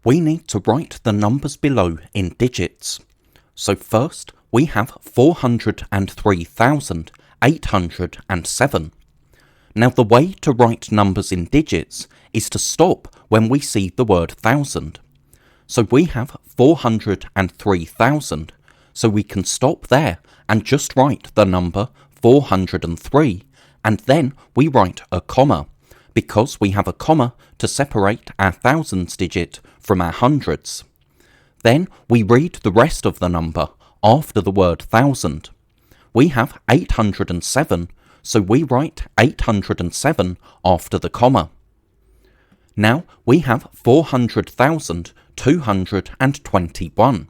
We need to write the numbers below in digits. So first we have 403,807. Now the way to write numbers in digits is to stop when we see the word thousand. So we have 403,000, so we can stop there and just write the number 403, and then we write a comma, because we have a comma to separate our thousands digit from our hundreds. Then we read the rest of the number after the word thousand. We have 807, so we write 807 after the comma. Now we have 400,221.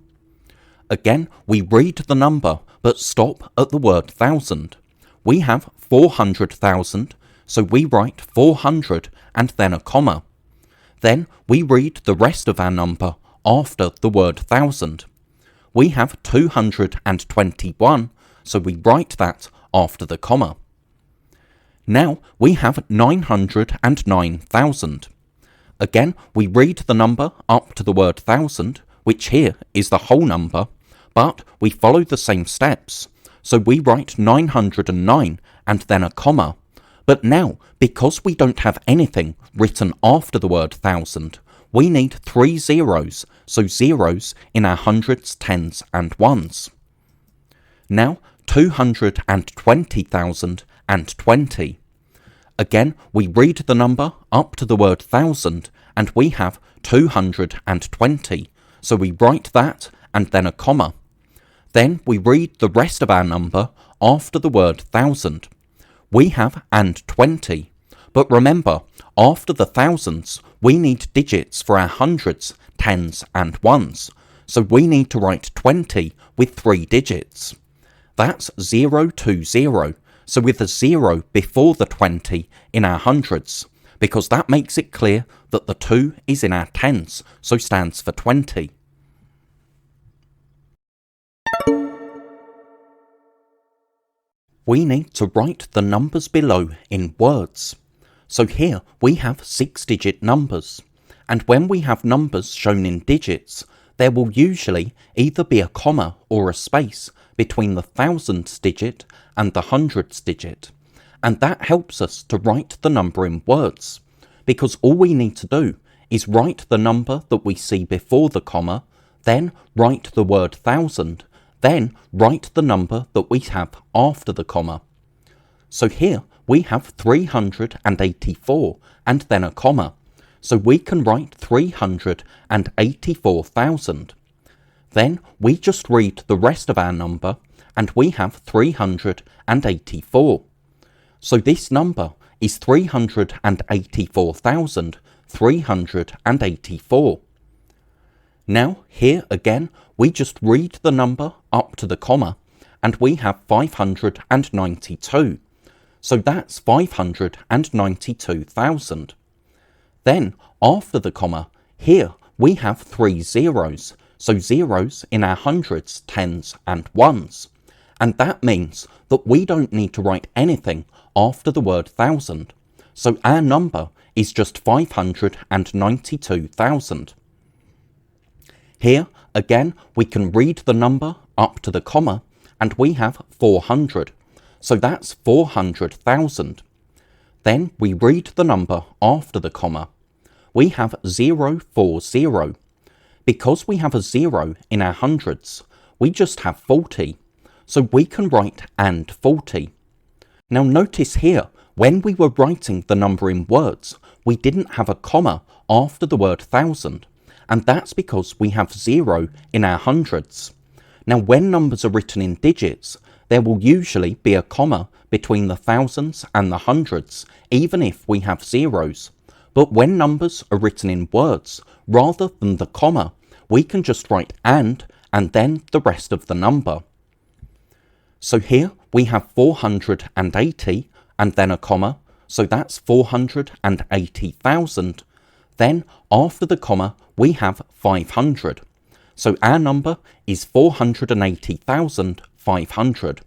Again, we read the number but stop at the word thousand. We have 400,000, so we write 400 and then a comma. Then we read the rest of our number after the word thousand. We have 221, so we write that after the comma. Now we have 909,000. Again, we read the number up to the word thousand, which here is the whole number, but we follow the same steps. So we write 909 and then a comma. But now, because we don't have anything written after the word thousand, we need 3 zeros, so zeros in our hundreds, tens and ones. Now 220,020. Again, we read the number up to the word thousand and we have 220, so we write that and then a comma. Then we read the rest of our number after the word thousand. We have and 20, but remember, after the thousands, we need digits for our hundreds, tens and ones, so we need to write 20 with 3 digits. That's 020, so with a 0 before the 20 in our hundreds, because that makes it clear that the 2 is in our tens, so stands for 20. We need to write the numbers below in words. So here we have 6-digit numbers, and when we have numbers shown in digits, there will usually either be a comma or a space between the thousands digit and the hundreds digit, and that helps us to write the number in words, because all we need to do is write the number that we see before the comma, then write the word thousand, then write the number that we have after the comma. So here we have 384 and then a comma, so we can write 384,000. Then we just read the rest of our number and we have 384. So this number is 384,384. Now here again we just read the number up to the comma and we have 592. So that's 592,000. Then after the comma, here we have 3 zeros, so zeros in our hundreds, tens and ones. And that means that we don't need to write anything after the word thousand. So our number is just 592,000. Here again we can read the number up to the comma and we have 400. So that's 400,000. Then we read the number after the comma. We have 040. Because we have a 0 in our hundreds, we just have 40. So we can write and 40. Now notice here, when we were writing the number in words, we didn't have a comma after the word thousand, and that's because we have 0 in our hundreds. Now when numbers are written in digits, there will usually be a comma between the thousands and the hundreds, even if we have zeros. But when numbers are written in words, rather than the comma, we can just write and then the rest of the number. So here we have 480 and then a comma, so that's 480,000. Then after the comma we have 500. So our number is 480,500.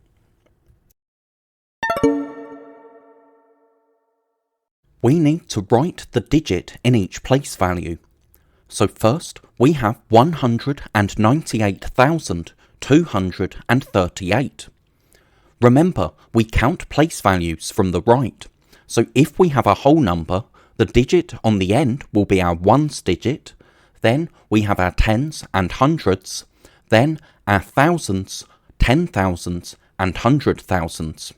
We need to write the digit in each place value. So first, we have 198,238. Remember, we count place values from the right. So if we have a whole number, the digit on the end will be our ones digit, then we have our tens and hundreds, then our thousands, 10,000s and 100,000s.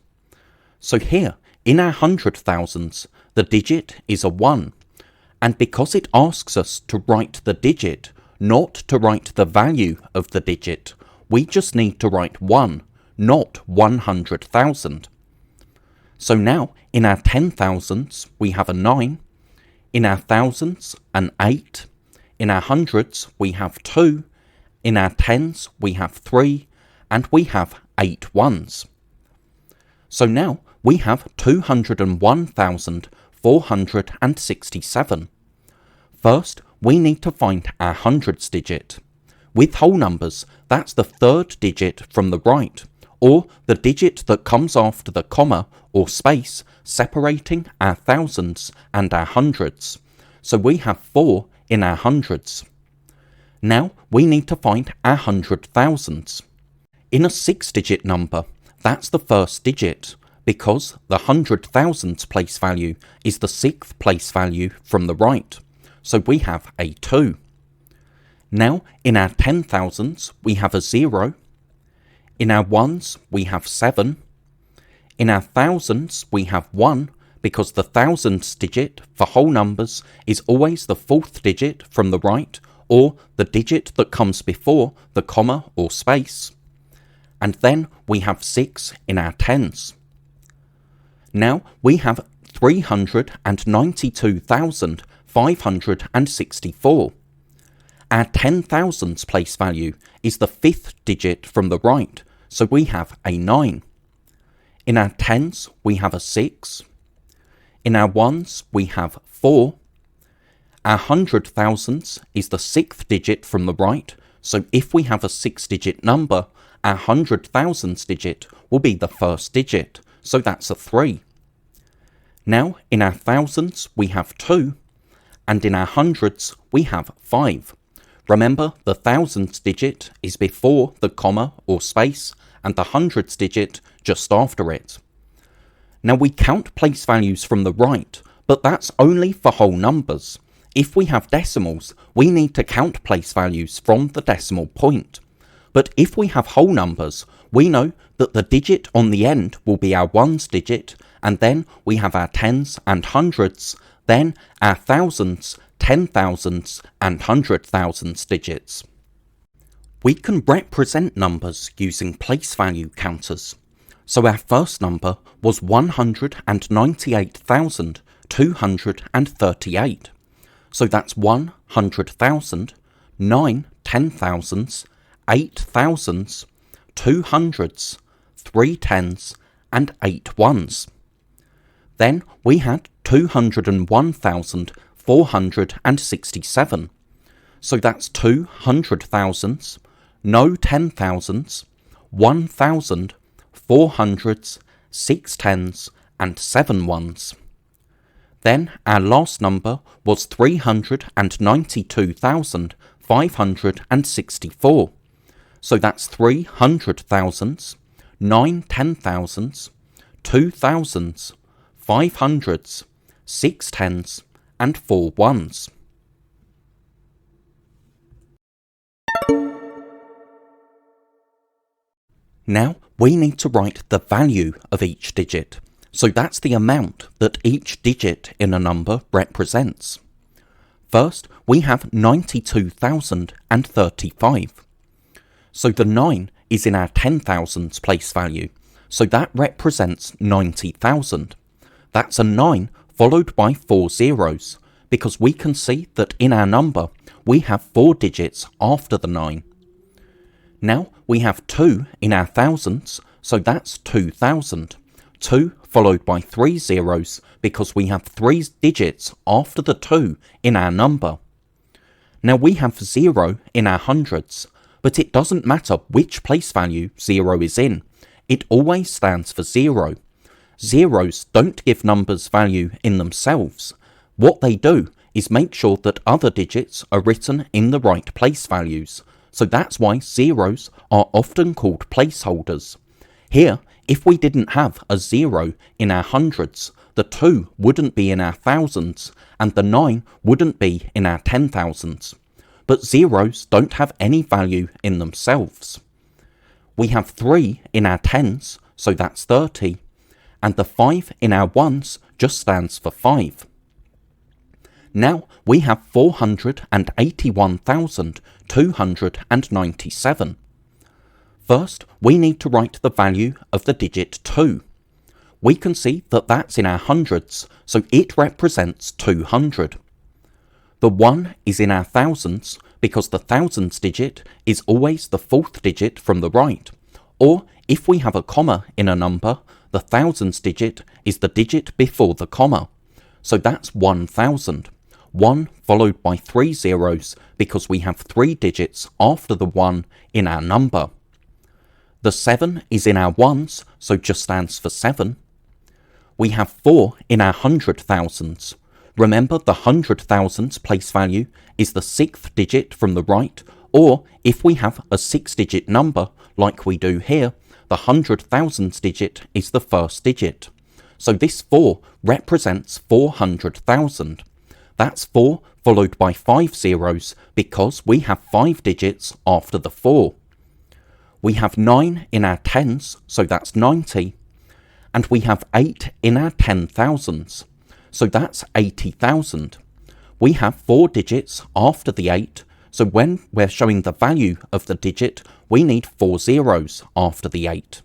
So here, in our 100,000s, the digit is a 1, and because it asks us to write the digit, not to write the value of the digit, we just need to write 1, not 100,000. So now, in our 10,000s, we have a 9, in our thousands, an 8, in our hundreds, we have 2, in our tens, we have 3, and we have 8 ones. So now, we have 201,467. First, we need to find our hundreds digit. With whole numbers, that's the third digit from the right, or the digit that comes after the comma or space separating our thousands and our hundreds. So we have 4 in our hundreds. Now we need to find our 100,000s. In a 6-digit number, that's the first digit, because the 100,000s place value is the 6th place value from the right. So we have a 2. Now in our 10,000s we have a 0. In our ones we have 7. In our thousands we have 1, because the thousands digit for whole numbers is always the 4th digit from the right, or the digit that comes before the comma or space. And then we have 6 in our tens. Now we have 392,564. Our 10,000s place value is the 5th digit from the right, so we have a 9. In our tens, we have a 6. In our ones, we have 4. Our 100,000s is the 6th digit from the right, so if we have a 6-digit number, our 100,000s digit will be the first digit, so that's a 3. Now, in our thousands, we have 2, and in our hundreds, we have 5. Remember, the thousands digit is before the comma or space, and the hundreds digit just after it. Now we count place values from the right, but that's only for whole numbers. If we have decimals, we need to count place values from the decimal point. But if we have whole numbers, we know that the digit on the end will be our ones digit, and then we have our tens and hundreds, then our thousands, 10,000s and 100,000s digits. We can represent numbers using place value counters. So our first number was 198,238. So that's 100,000, 9 10,000s, 8 thousands, 2 hundreds, 3 tens, and 8 ones. Then we had 201,467. So that's 200,000s, no 10,000s, 1,000, 400s, 6 tens, and 7 ones. Then our last number was 392,564. So that's 300,000s, 9 10,000s, 2 thousands, 500s, 6 tens, and 4 ones. Now we need to write the value of each digit. So that's the amount that each digit in a number represents. First, we have 92,035. So the 9 is in our 10,000s place value, so that represents 90,000. That's a 9 followed by 4 zeros, because we can see that in our number we have 4 digits after the 9. Now we have 2 in our thousands, so that's 2,000. 2 followed by 3 zeros, because we have 3 digits after the 2 in our number. Now we have 0 in our hundreds, but it doesn't matter which place value 0 is in. It always stands for 0. Zeros don't give numbers value in themselves. What they do is make sure that other digits are written in the right place values, so that's why zeros are often called placeholders. Here, if we didn't have a 0 in our hundreds, the 2 wouldn't be in our thousands, and the 9 wouldn't be in our 10,000s. But zeros don't have any value in themselves. We have 3 in our tens, so that's 30, and the 5 in our ones just stands for 5. Now we have 481,297. First, we need to write the value of the digit 2. We can see that that's in our hundreds, so it represents 200. The 1 is in our thousands because the thousands digit is always the fourth digit from the right, or if we have a comma in a number, the thousands digit is the digit before the comma, so that's 1000. 1 followed by 3 zeros because we have 3 digits after the 1 in our number. The 7 is in our ones, so just stands for 7. We have 4 in our hundred thousands. Remember, the hundred thousands place value is the 6th digit from the right, or if we have a 6-digit number like we do here, the hundred thousands digit is the first digit. So this 4 represents 400,000. That's 4 followed by 5 zeros because we have 5 digits after the 4. We have 9 in our tens, so that's 90. And we have 8 in our 10,000s, so that's 80,000. We have 4 digits after the 8, so when we're showing the value of the digit, we need 4 zeros after the 8.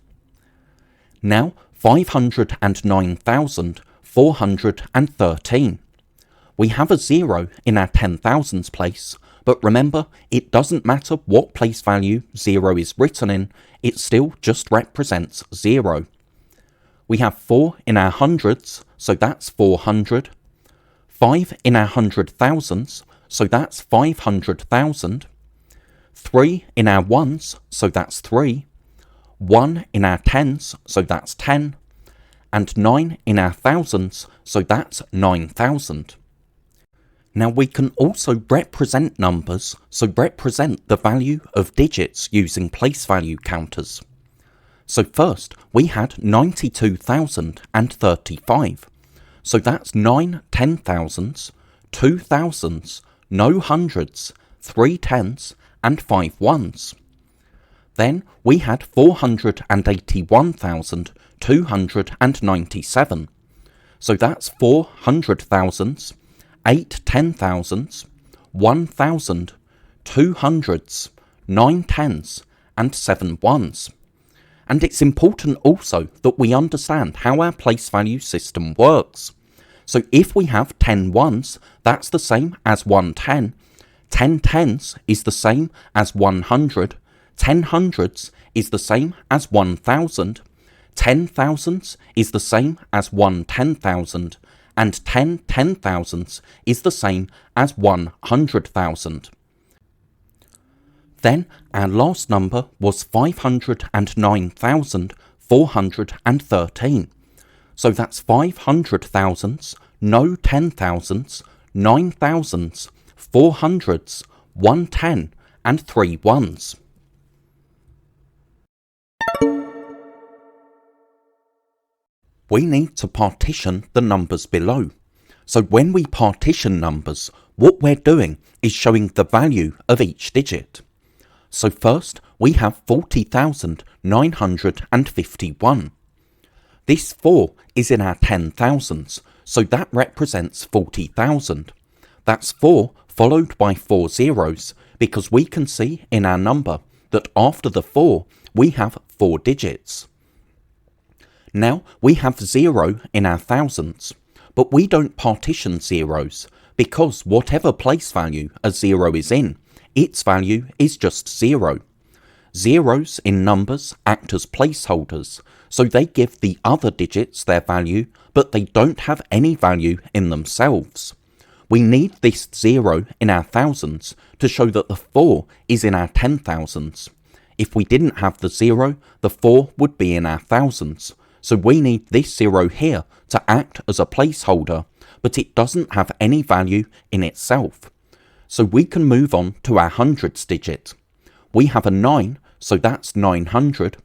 Now 509,413. We have a 0 in our 10,000s place, but remember, it doesn't matter what place value 0 is written in, it still just represents 0. We have 4 in our hundreds, so that's 400. 5 in our hundred thousands, so that's 500,000. 3 in our ones, so that's 3. 1 in our tens, so that's 10. And 9 in our thousands, so that's 9,000. Now we can also represent numbers, so represent the value of digits using place value counters. So first, we had 92,035. So that's 9 10,000s, 2 thousands, no hundreds, 3 tens, and 5 ones. Then we had 481,297. So that's 4 hundred thousands, 8 10,000s, 1,000, 2 hundreds, 9 tens, and 7 ones. And it's important also that we understand how our place value system works. So if we have 10 ones, that's the same as 1 10. 10 tens is the same as 100. 10 hundreds is the same as 1,000. 10 thousands is the same as 1 10,000. And 10 10,000s is the same as 100,000. Then our last number was 509,413. So that's 500,000s, no 10,000s, 9,000s, 400s, 110, and 3 ones. We need to partition the numbers below. So when we partition numbers, what we're doing is showing the value of each digit. So first, we have 40,951. This 4 is in our 10,000s, so that represents 40,000. That's 4 followed by 4 zeros, because we can see in our number that after the 4, we have 4 digits. Now, we have 0 in our thousands, but we don't partition zeros, because whatever place value a 0 is in, its value is just 0. Zeros in numbers act as placeholders, so they give the other digits their value, but they don't have any value in themselves. We need this 0 in our thousands to show that the 4 is in our 10,000s. If we didn't have the 0, the 4 would be in our thousands. So we need this 0 here to act as a placeholder, but it doesn't have any value in itself. So we can move on to our hundreds digit. We have a 9, so that's 900.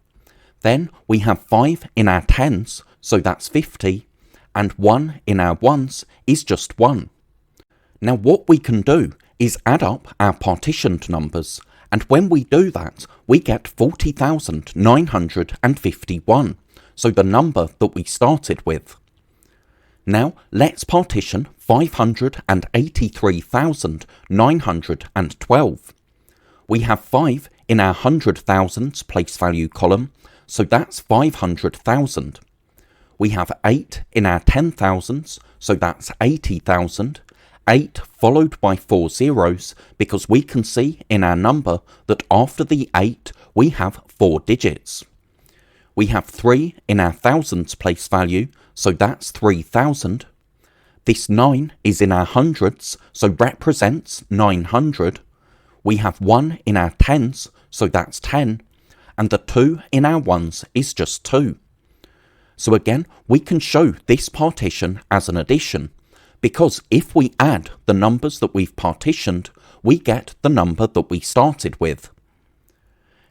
Then we have 5 in our tens, so that's 50, and 1 in our ones is just 1. Now what we can do is add up our partitioned numbers, and when we do that, we get 40,951, so the number that we started with. Now let's partition 583,912. We have 5 in our hundred thousands place value column, so that's 500,000. We have 8 in our 10,000s, so that's 80,000. 8 followed by 4 zeros, because we can see in our number that after the 8 we have 4 digits. We have 3 in our thousands place value, so that's 3,000. This 9 is in our hundreds, so represents 900. We have 1 in our tens, so that's 10. And the 2 in our ones is just 2. So again, we can show this partition as an addition, because if we add the numbers that we've partitioned, we get the number that we started with.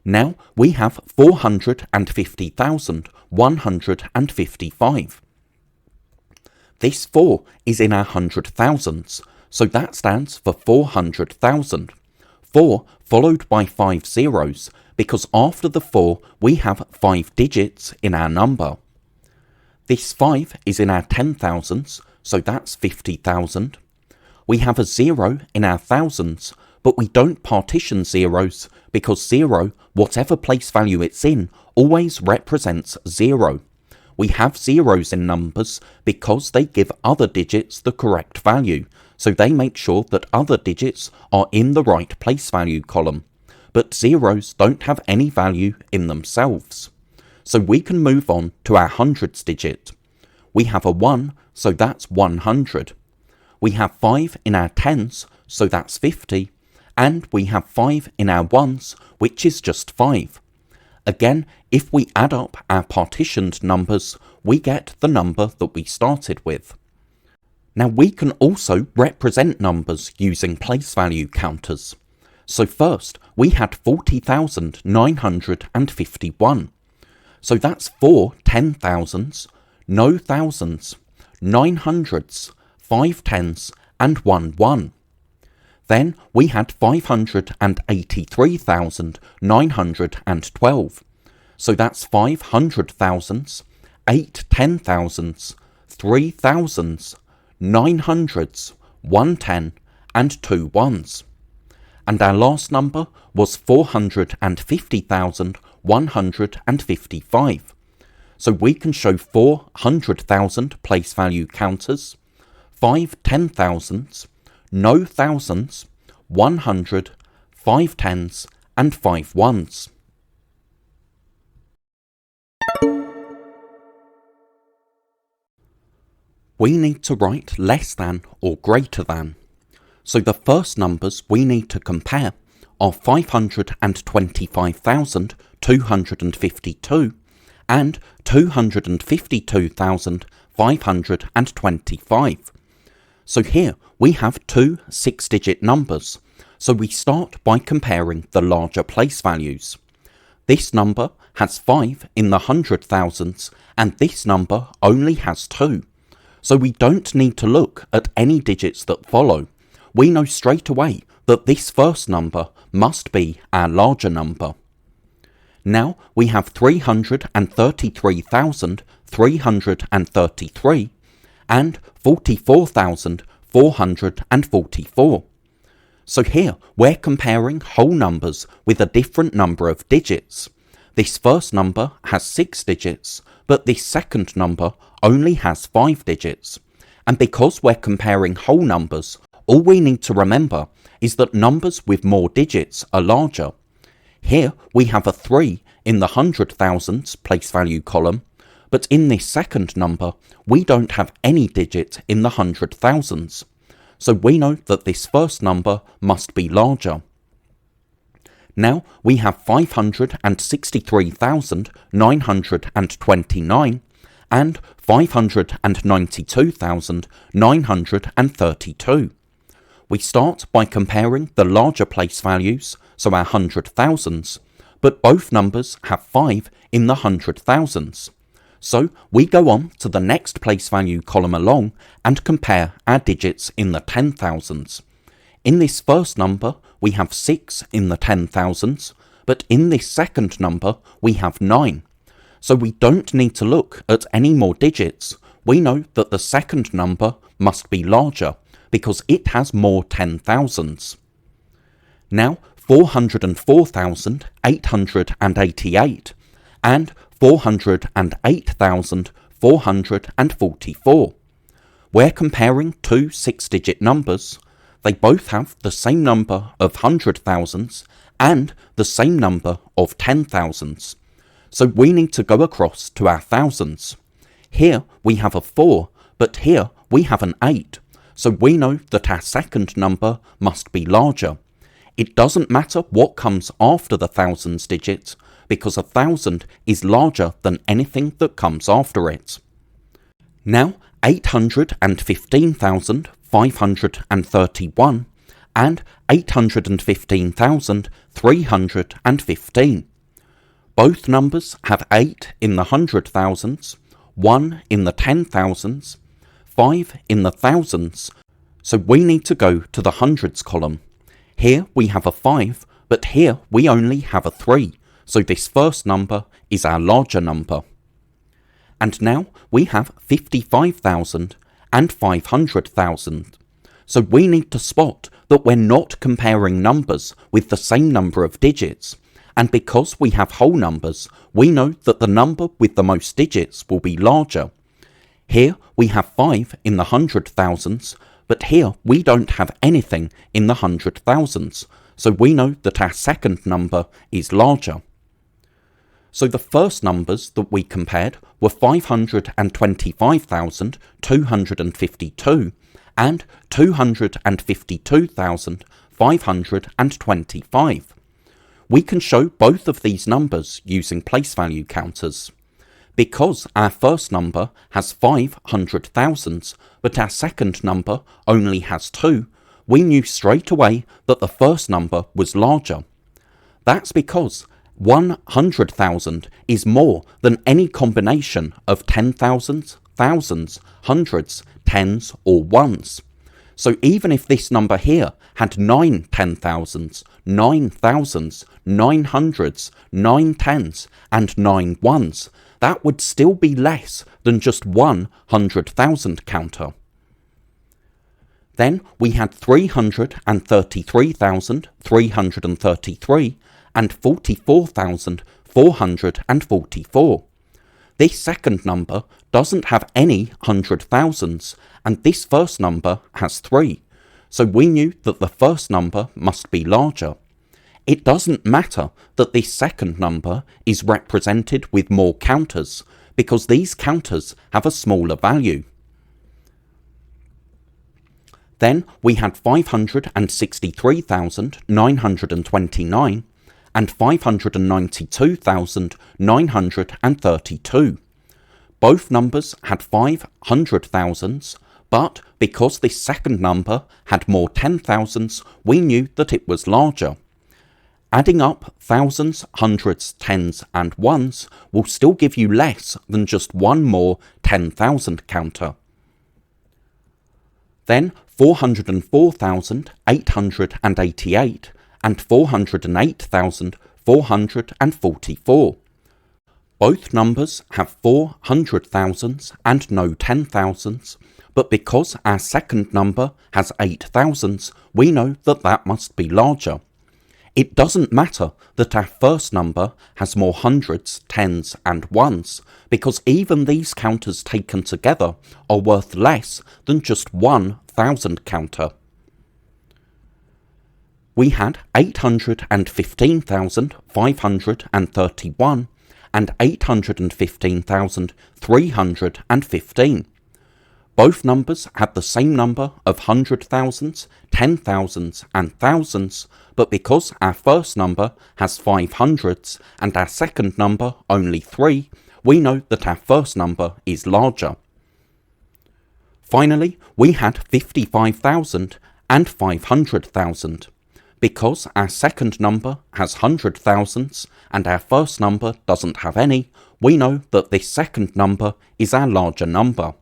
Now we have 450,155. This 4 is in our hundred thousands, so that stands for 400,000. 4 followed by 5 zeros, because after the 4 we have 5 digits in our number. This 5 is in our 10,000s, so that's 50,000. We have a 0 in our thousands, but we don't partition zeros, because 0, whatever place value it's in, always represents 0. We have zeros in numbers because they give other digits the correct value, so they make sure that other digits are in the right place value column. But zeros don't have any value in themselves. So we can move on to our hundreds digit. We have a 1, so that's 100. We have 5 in our tens, so that's 50. And we have 5 in our ones, which is just 5. Again, if we add up our partitioned numbers, we get the number that we started with. Now we can also represent numbers using place value counters. So first, we had 40,951. So that's 4 10,000s, no thousands, 9 hundreds, 5 tens, and 1 1. Then we had 583,912. So that's 5 hundred thousands, 8 10,000s, 3 thousands, 9 hundreds, 1 10, and 2 ones. And our last number was 450,155. So we can show 400,000 place value counters, 5 10,000s, no thousands, 100, 5 tens, and 5 ones. We need to write less than or greater than. So the first numbers we need to compare are 525,252 and 252,525. So here we have two 6-digit numbers, so we start by comparing the larger place values. This number has 5 in the hundred thousands and this number only has 2. So we don't need to look at any digits that follow. We know straight away that this first number must be our larger number. Now we have 333,333 and 44,444. So here we're comparing whole numbers with a different number of digits. This first number has 6 digits, but this second number only has 5 digits. And because we're comparing whole numbers, all we need to remember is that numbers with more digits are larger. Here we have a 3 in the hundred thousands place value column, but in this second number we don't have any digit in the hundred thousands. So we know that this first number must be larger. Now we have 563,929 and 592,932. We start by comparing the larger place values, so our hundred thousands, but both numbers have 5 in the hundred thousands. So we go on to the next place value column along and compare our digits in the 10,000s. In this first number, we have 6 in the 10,000s, but in this second number, we have 9. So we don't need to look at any more digits. We know that the second number must be larger because it has more 10,000s. Now, 404,888 and 408,444. We're comparing two 6-digit numbers. They both have the same number of hundred thousands and the same number of 10,000s. So we need to go across to our thousands. Here we have a 4, but here we have an 8. So we know that our second number must be larger. It doesn't matter what comes after the thousands digit, because 1,000 is larger than anything that comes after it. Now, 815,531 and 815,315. Both numbers have 8 in the hundred thousands, 1 in the 10,000s, 5 in the thousands, so we need to go to the hundreds column. Here we have a 5, but here we only have a 3, so this first number is our larger number. And now we have 55,000 and 500,000. So we need to spot that we're not comparing numbers with the same number of digits. And because we have whole numbers, we know that the number with the most digits will be larger. Here we have 5 in the hundred thousands, but here we don't have anything in the hundred thousands, so we know that our second number is larger. So the first numbers that we compared were 525,252 and 252,525. We can show both of these numbers using place value counters. Because our first number has 500 thousands, but our second number only has 2, we knew straight away that the first number was larger. That's because 100,000 is more than any combination of 10,000s, thousands, hundreds, tens, or ones. So even if this number here had 9 10,000s, 9 thousands, 9 hundreds, 9 tens, and 9 ones, that would still be less than just 100,000 counter. Then we had 333,333 and 44,444. This second number doesn't have any hundred thousands, and this first number has 3, so we knew that the first number must be larger. It doesn't matter that this second number is represented with more counters, because these counters have a smaller value. Then we had 563,929 and 592,932. Both numbers had 500,000s, but because this second number had more 10,000s, we knew that it was larger. Adding up thousands, hundreds, tens, and ones will still give you less than just one more 10,000 counter. Then 404,888 and 408,444. Both numbers have 400,000s and no 10,000s, but because our second number has 8,000s, we know that that must be larger. It doesn't matter that our first number has more hundreds, tens, and ones, because even these counters taken together are worth less than just 1,000 counter. We had 815,531 and 815,315. Both numbers had the same number of hundred thousands, 10,000s, and thousands, but because our first number has 500s and our second number only 3, we know that our first number is larger. Finally, we had 55,000 and 500,000. Because our second number has hundred thousands and our first number doesn't have any, we know that this second number is our larger number.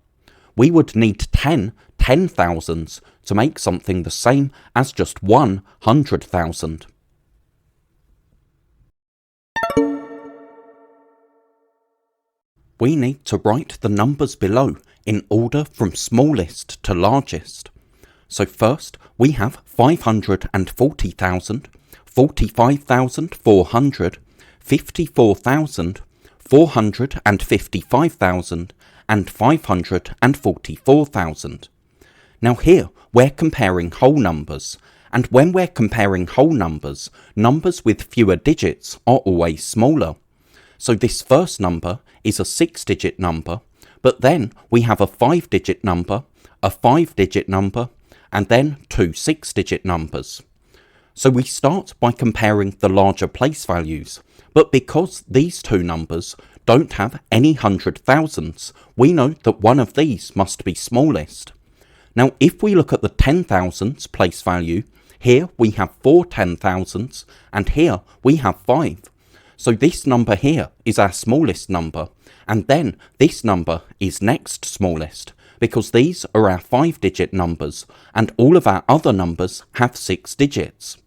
We would need 10 10,000s to make something the same as just 100,000. We need to write the numbers below in order from smallest to largest. So first we have 540,000, 45,400, 54,000, 455,000 and 544,000. Now here we're comparing whole numbers, and when we're comparing whole numbers, numbers with fewer digits are always smaller. So this first number is a 6-digit number, but then we have a 5-digit number, a 5-digit number, and then 2 6-digit numbers. So we start by comparing the larger place values, but because these two numbers don't have any hundred thousands, we know that one of these must be smallest. Now if we look at the 10,000s place value, here we have 4 10,000s and here we have 5. So this number here is our smallest number, and then this number is next smallest, because these are our 5-digit numbers and all of our other numbers have 6 digits.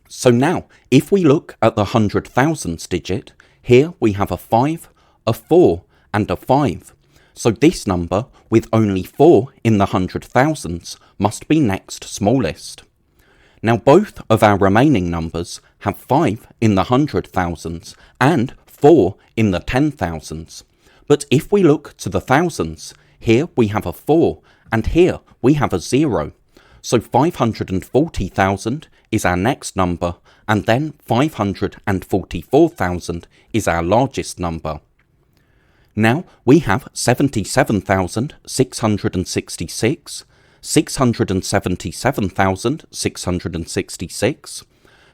So now if we look at the hundred thousands digit, here we have a 5, a 4 and a 5. So this number with only 4 in the hundred thousands must be next smallest. Now both of our remaining numbers have 5 in the hundred thousands and 4 in the 10,000s. But if we look to the thousands, here we have a 4 and here we have a 0. So 540,000 is our next number, and then 544,000 is our largest number. Now we have 77,666, 677,666,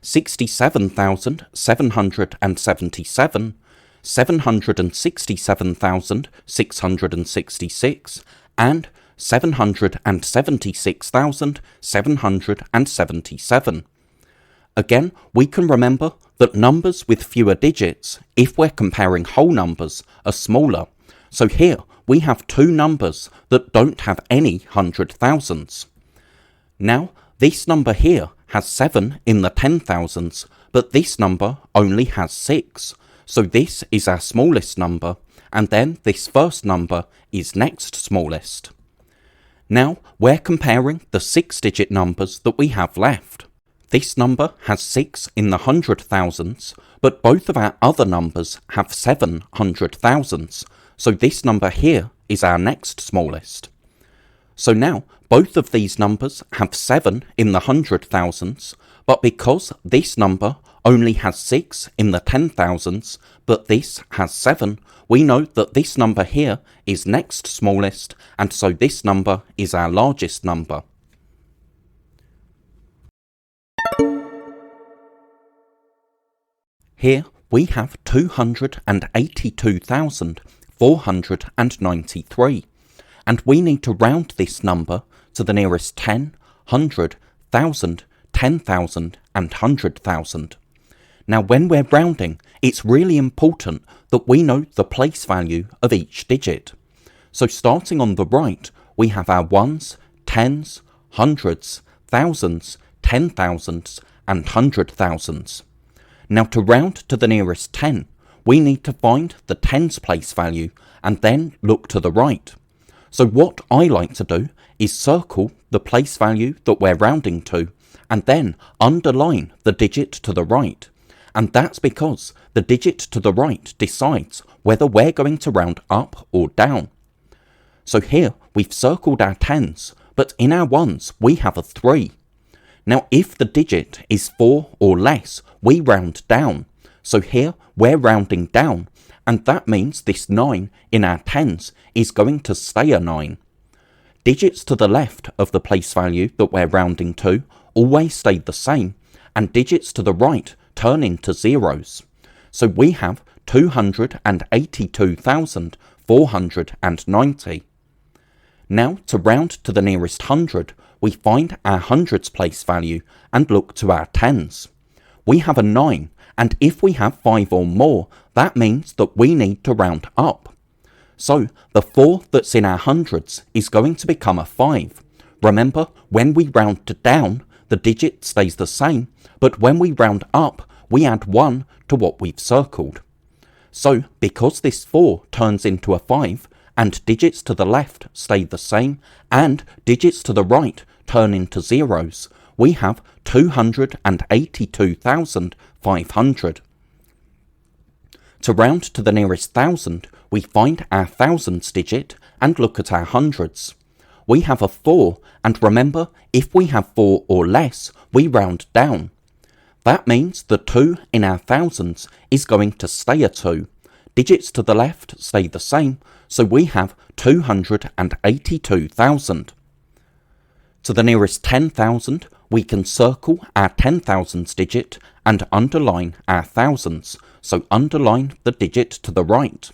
67,777, 767,666, and 776,777. Again, we can remember that numbers with fewer digits, if we're comparing whole numbers, are smaller. So here we have two numbers that don't have any hundred thousands. Now, this number here has 7 in the 10,000s, but this number only has 6. So this is our smallest number, and then this first number is next smallest. Now we're comparing the 6-digit numbers that we have left. This number has 6 in the hundred thousands, but both of our other numbers have 700 thousands, so this number here is our next smallest. So now both of these numbers have 7 in the hundred thousands, but because this number only has 6 in the 10,000s, but this has 7, we know that this number here is next smallest, and so this number is our largest number. Here we have 282,493, and we need to round this number to the nearest 10, 100, 1,000, 10,000 and 100,000. Now when we're rounding, it's really important that we know the place value of each digit. So starting on the right, we have our ones, tens, hundreds, thousands, 10,000s and 100,000s. Now to round to the nearest 10, we need to find the tens place value and then look to the right. So what I like to do is circle the place value that we're rounding to and then underline the digit to the right. And that's because the digit to the right decides whether we're going to round up or down. So here we've circled our tens, but in our ones we have a 3. Now if the digit is 4 or less, we round down. So here we're rounding down, and that means this 9 in our tens is going to stay a 9. Digits to the left of the place value that we're rounding to always stay the same, and digits to the right turn into zeros. So we have 282,490. Now, to round to the nearest hundred, we find our hundreds place value and look to our tens. We have a 9, and if we have 5 or more, that means that we need to round up. So, the 4 that's in our hundreds is going to become a 5. Remember, when we round to down, the digit stays the same, but when we round up, we add 1 to what we've circled. So, because this 4 turns into a 5, and digits to the left stay the same, and digits to the right turn into zeros, we have 282,500. To round to the nearest thousand, we find our thousands digit and look at our hundreds. We have a 4, and remember, if we have 4 or less, we round down. That means the 2 in our thousands is going to stay a 2. Digits to the left stay the same, so we have 282,000. To the nearest 10,000, we can circle our 10,000s digit and underline our thousands, so underline the digit to the right.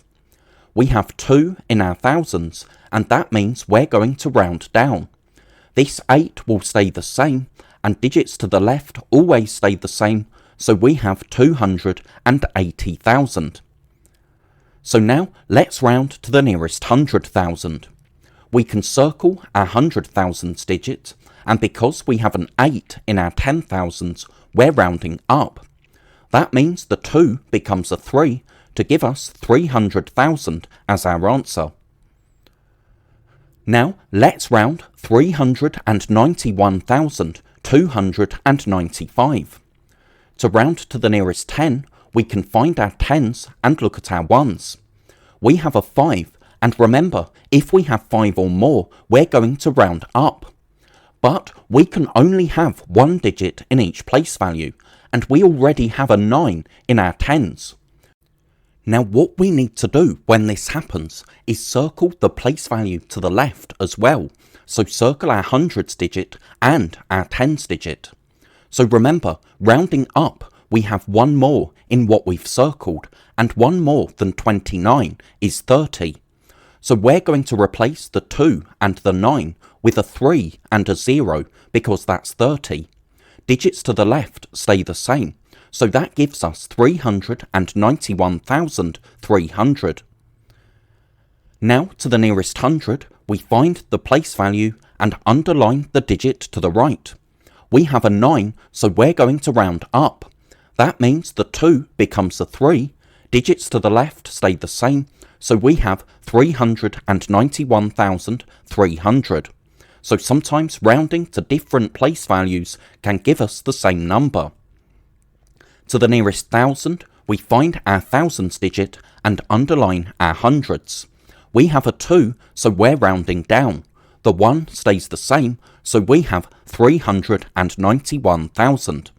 We have 2 in our thousands, and that means we're going to round down. This 8 will stay the same, and digits to the left always stay the same, so we have 280,000. So now let's round to the nearest 100,000. We can circle our 100,000s digit, and because we have an 8 in our 10,000s, we're rounding up. That means the 2 becomes a 3 to give us 300,000 as our answer. Now let's round 391,295. To round to the nearest 10, we can find our tens and look at our ones. We have a 5, and remember, if we have 5 or more, we're going to round up. But we can only have one digit in each place value, and we already have a 9 in our tens. Now what we need to do when this happens is circle the place value to the left as well. So circle our hundreds digit and our tens digit. So remember, rounding up, we have one more in what we've circled, and one more than 29 is 30. So we're going to replace the 2 and the 9 with a 3 and a 0 because that's 30. Digits to the left stay the same, so that gives us 391,300. Now to the nearest 100, we find the place value and underline the digit to the right. We have a 9, so we're going to round up. That means the 2 becomes a 3, digits to the left stay the same, so we have 391,300. So sometimes rounding to different place values can give us the same number. To the nearest 1,000, we find our thousands digit and underline our hundreds. We have a 2, so we're rounding down. The 1 stays the same, so we have 391,000.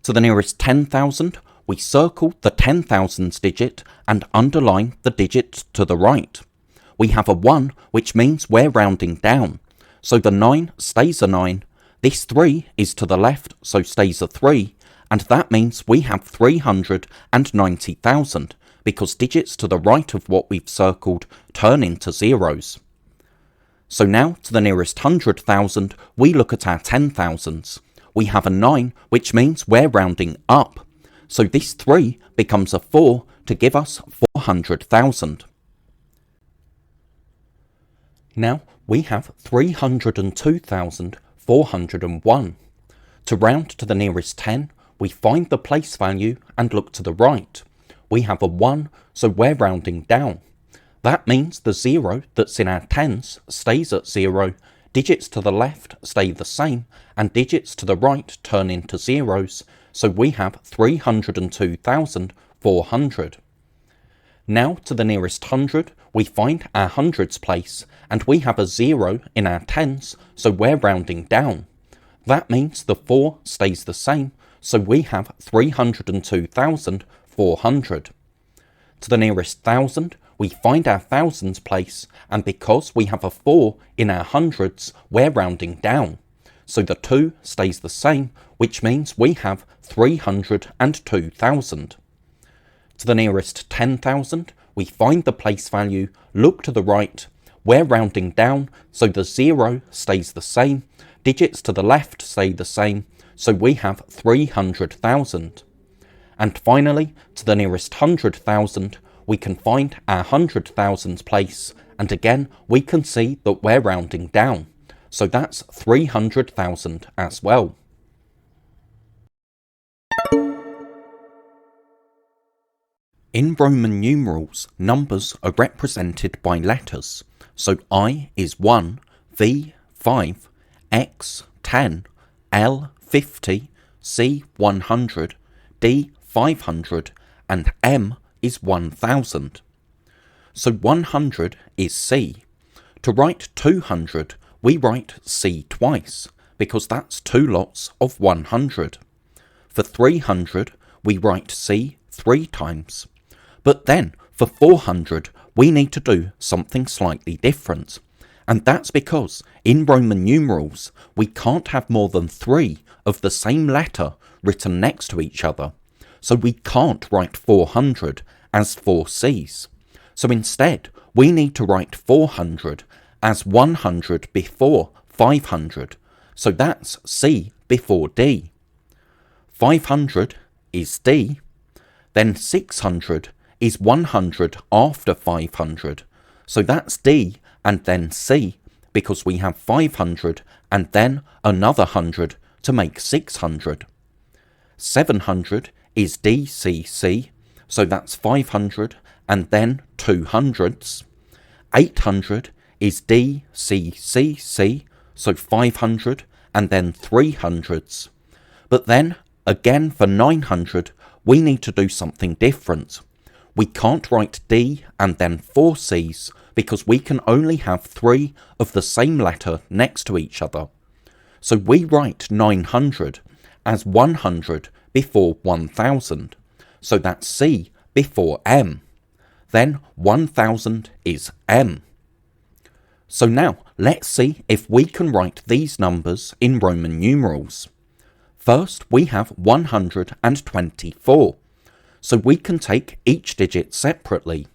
To the nearest 10,000, we circle the 10,000s digit and underline the digit to the right. We have a 1, which means we're rounding down. So the 9 stays a 9, this 3 is to the left, so stays a 3, and that means we have 390,000, because digits to the right of what we've circled turn into zeros. So now, to the nearest 100,000, we look at our 10,000s. We have a 9, which means we're rounding up. So this 3 becomes a 4 to give us 400,000. Now we have 302,401. To round to the nearest 10, we find the place value and look to the right. We have a 1, so we're rounding down. That means the 0 that's in our tens stays at 0, digits to the left stay the same, and digits to the right turn into zeros, so we have 302,400. Now to the nearest 100, we find our hundreds place, and we have a 0 in our tens, so we're rounding down. That means the 4 stays the same, so we have 302,400. To the nearest 1,000, we find our thousands place, and because we have a 4 in our hundreds, we're rounding down. So the 2 stays the same, which means we have 302,000. To the nearest 10,000, we find the place value, look to the right, we're rounding down, so the 0 stays the same, digits to the left stay the same, so we have 300,000. And finally, to the nearest 100,000, we can find our 100,000 place, and again we can see that we're rounding down, so that's 300,000 as well. In Roman numerals, numbers are represented by letters, so I is 1, V 5, X 10, L 50, C 100, D 500, and M is 1000. So 100 is C. To write 200, we write C twice, because that's 2 lots of 100. For 300, we write C 3 times. But then, for 400, we need to do something slightly different. And that's because, in Roman numerals, we can't have more than 3 of the same letter written next to each other. So we can't write 400 as 4 Cs. So instead, we need to write 400 as 100 before 500. So that's C before D. 500 is D. Then 600 is 100 after 500. So that's D and then C, because we have 500 and then another 100 to make 600. 700 is DCC, so that's 500 and then 2 hundredths. 800 is DCCC, so 500 and then 3 hundredths. But then, again for 900, we need to do something different. We can't write D and then 4 Cs, because we can only have 3 of the same letter next to each other. So we write 900 as 100 before 1000. So that's C before M. Then 1000 is M. So now let's see if we can write these numbers in Roman numerals. First we have 124. So we can take each digit separately.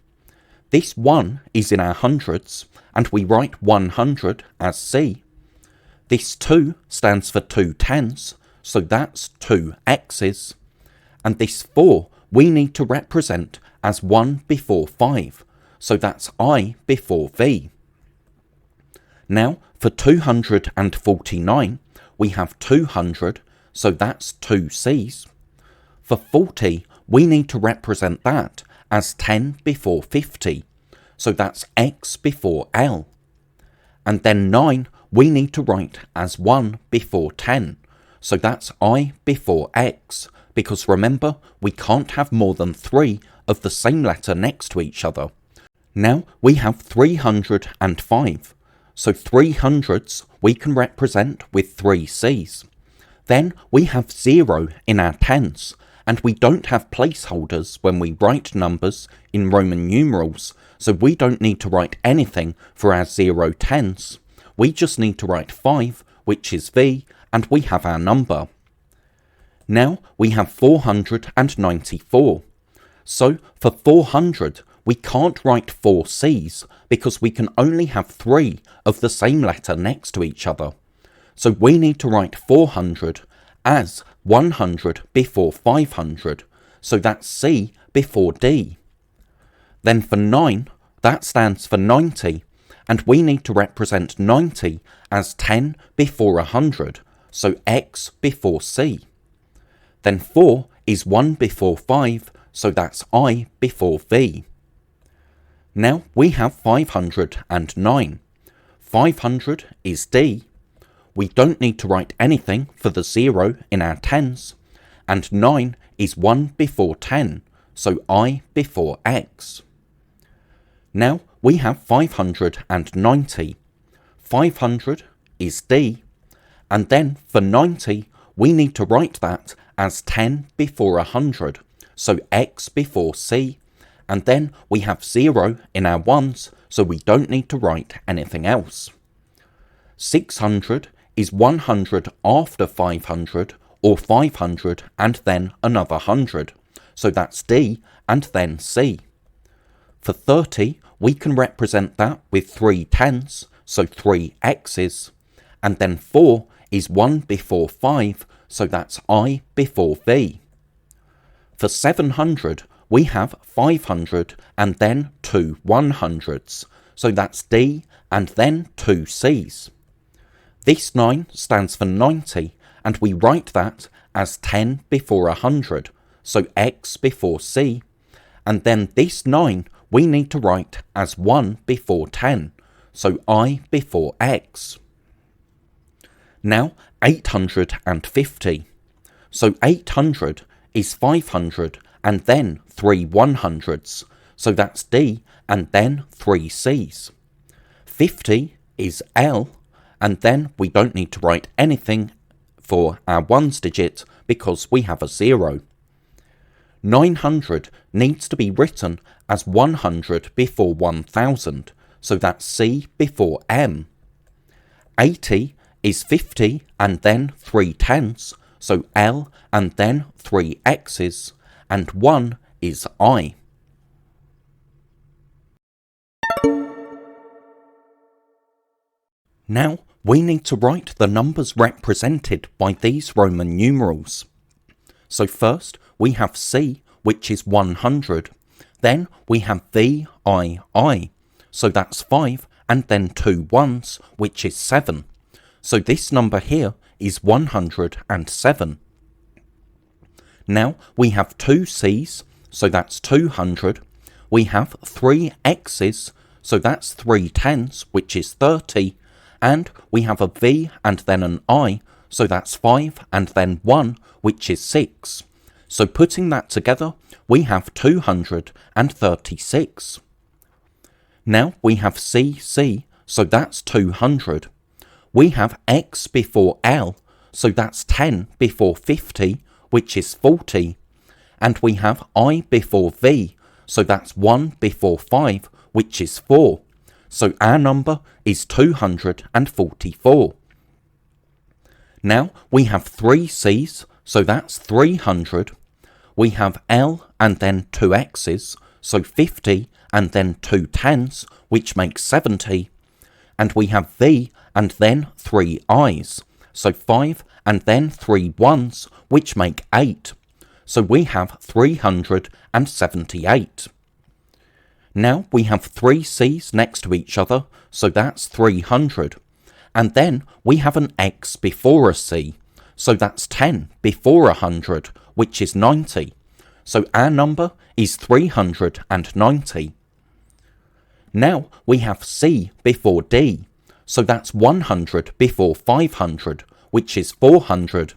This 1 is in our hundreds, and we write 100 as C. This 2 stands for 2 tenths, so that's 2 X's. And this 4 we need to represent as 1 before 5, so that's I before V. Now for 249, we have 200, so that's 2 C's. For 40, we need to represent that as 10 before 50, so that's X before L. And then 9 we need to write as 1 before 10, so that's I before X, because remember, we can't have more than 3 of the same letter next to each other. Now we have 305, so 3 hundredths we can represent with 3 C's. Then we have 0 in our tenths, and we don't have placeholders when we write numbers in Roman numerals, so we don't need to write anything for our 0 tenths. We just need to write 5, which is V, and we have our number. Now we have 494. So for 400, we can't write 4 C's, because we can only have 3 of the same letter next to each other. So we need to write 400 as 100 before 500, so that's C before D. Then for 9, that stands for 90, and we need to represent 90 as 10 before 100, so X before C. Then 4 is 1 before 5, so that's I before V. Now we have 509. 500 is D. We don't need to write anything for the 0 in our tens, and 9 is 1 before 10, so I before X. Now we have 590. 500 is D, and then for 90 we need to write that as 10 before 100, so X before C, and then we have 0 in our ones, so we don't need to write anything else. 600 is 100 after 500, or 500 and then another 100, so that's D and then C. For 30, we can represent that with 3 tens, so 3 x's, and then 4 is 1 before 5, so that's I before V. For 700, we have 500 and then 2 100s, so that's D and then 2 C's. This 9 stands for 90, and we write that as 10 before 100, so X before C, and then this 9 we need to write as 1 before 10, so I before X. Now 850. So 800 is 500 and then 3 100s, so that's D and then 3 C's. 50 is L, and then we don't need to write anything for our ones digit because we have a 0. 900 needs to be written as 100 before 1000, so that's C before M. 80 is 50 and then 3 tens, so L and then 3 x's, and 1 is I. Now we need to write the numbers represented by these Roman numerals. So first we have C, which is 100, then we have VII, so that's 5, and then 2 1s, which is 7. So this number here is 107. Now we have 2 C's, so that's 200. We have 3 X's, so that's 3 tens, which is 30. And we have a V and then an I, so that's 5 and then 1, which is 6. So putting that together, we have 236. Now we have CC, so that's 200. We have X before L, so that's 10 before 50, which is 40. And we have I before V, so that's 1 before 5, which is 4. So our number is 244. Now we have 3 C's, so that's 300. We have L and then 2 X's, so 50 and then 2 tens, which makes 70. And we have V and then 3 I's, so 5 and then 3 1s, which make 8. So we have 378. Now we have 3 C's next to each other, so that's 300. And then we have an X before a C, so that's 10 before 100, which is 90. So our number is 390. Now we have C before D, so that's 100 before 500, which is 400.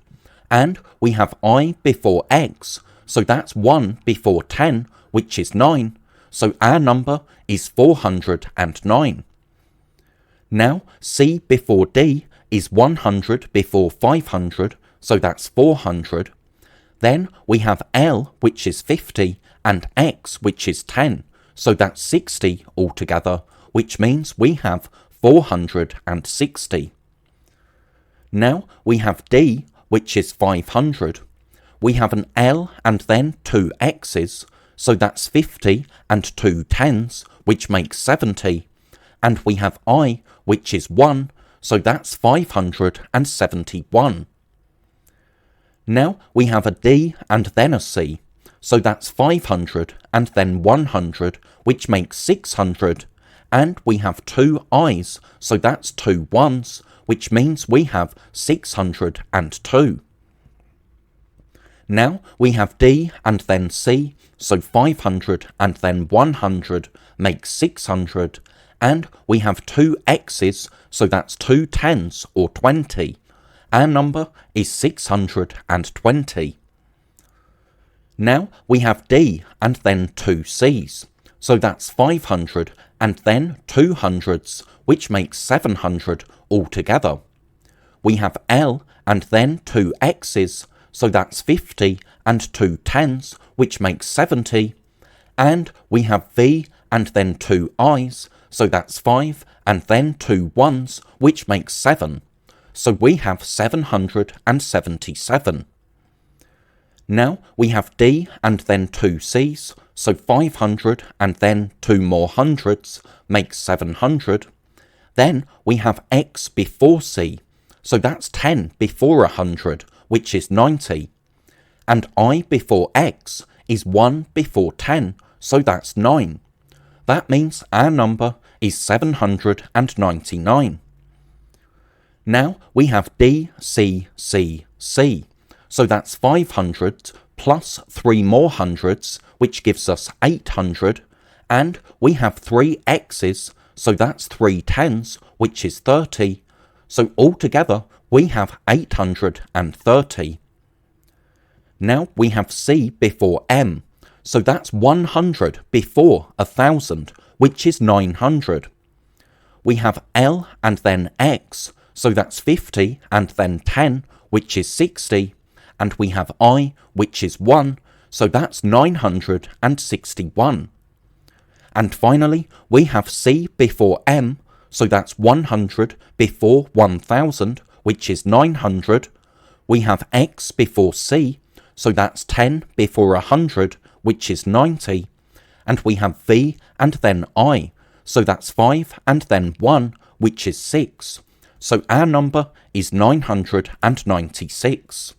And we have I before X, so that's 1 before 10, which is 9. So our number is 409. Now C before D is 100 before 500, so that's 400. Then we have L, which is 50, and X, which is 10, so that's 60 altogether, which means we have 460. Now we have D, which is 500. We have an L and then 2 X's, so that's 50 and 2 tens, which makes 70. And we have I, which is 1, so that's 571. Now we have a D and then a C, so that's 500 and then 100, which makes 600. And we have 2 I's, so that's 2 1s, which means we have 602. Now we have D and then C, so 500 and then 100 makes 600, and we have 2 X's, so that's 2 tens or 20. Our number is 620. Now we have D and then 2 C's, so that's 500 and then 200s, which makes 700 altogether. We have L and then 2 X's, so that's 50 and 2 tens, which makes 70. And we have V and then 2 I's, so that's 5 and then 2 1s, which makes 7. So we have 777. Now we have D and then 2 C's, so 500 and then 2 more hundreds makes 700. Then we have X before C, so that's 10 before 100, which is 90. And I before X is 1 before 10, so that's 9. That means our number is 799. Now we have D, C, C, C. So that's 500 plus 3 more hundreds, which gives us 800. And we have 3 X's, so that's 3 tens, which is 30. So altogether, we have 830. Now we have C before M. So that's 100 before 1,000, which is 900. We have L and then X, so that's 50 and then 10, which is 60. And we have I, which is 1, so that's 961. And finally, we have C before M, so that's 100 before 1,000, which is 900. We have X before C, so that's 10 before 100, which is 90. And we have V and then I, so that's 5 and then 1, which is 6. So our number is 996.